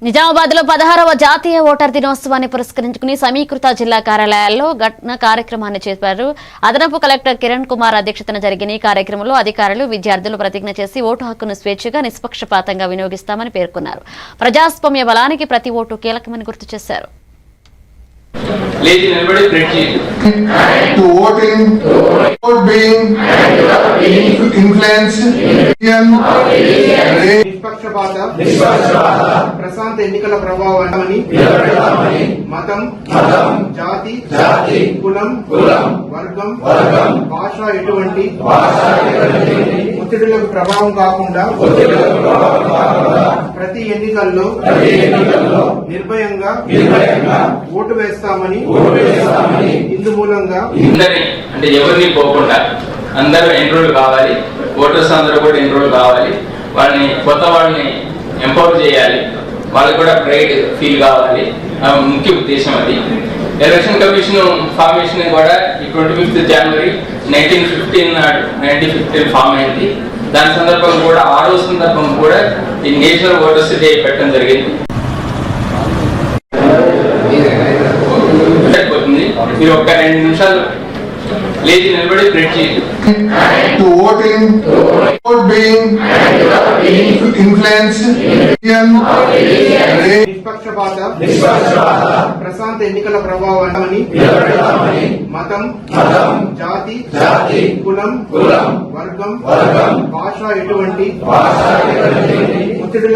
నిజామాబాద్ లో 16వ జాతీయ ఓటర్ దినోత్సవాన్ని పురస్కరించుకుని సమీకృత జిల్లా కార్యాలయాల్లో ఘటన కార్యక్రమాన్ని చేపట్టారు. అదనపు కలెక్టర్ కిరణ్ కుమార్ అధ్యక్షతన జరిగిన ఈ కార్యక్రమంలో అధికారులు, విద్యార్థులు ప్రతిజ్ఞ చేసి ఓటు హక్కును స్వేచ్ఛగా, నిష్పక్షపాతంగా వినియోగిస్తామని పేర్కొన్నారు. ప్రజాస్వామ్య బలానికి ప్రతి ఓటు కీలకమని గుర్తు చేశారు. To voting, vote being influenced, నిష్పక్షపాత ప్రశాంత ఎన్నికల ప్రభావాన్ని మతం, జాతి, కులం, వర్గం, భాష ఎటువంటి ఒత్తిడులకు ప్రభావం కాకుండా ప్రతి ఎన్నికల్లో నిర్భయంగా ఓటు వేస్తామని ఇందు మూలంగా అంటే ఎవరిని పోకుండా అందరూ ఎన్రోల్ కావాలి, ఓటర్స్ అందరూ కూడా ఎన్రోల్ కావాలి, వాళ్ళని కొత్త వాళ్ళని ఎంపవర్ చేయాలి, వాళ్ళకి కూడా ప్రైడ్ ఫీల్ కావాలి. ముఖ్య ఉద్దేశం అది. ఎలక్షన్ కమిషన్ ఫార్మేషన్ కూడా ఈ 25 జనవరి 1915 ఫామ్ అయింది. దాని సందర్భంగా కూడా ఆ రోజు సందర్భంగా కూడా ఈ నేషనల్ ఓటర్స్ డే పెట్టడం జరిగింది. మీరు ఒక 2 నిమిషాలు లేచి నిలబడి ప్రింట్ చేయండి. To voting, vote being influenced, నిష్పక్షపాత ప్రశాంత ఎన్నికల ప్రభావాన్ని మతం, జాతి, కులం, వర్గం, భాష ఎటువంటి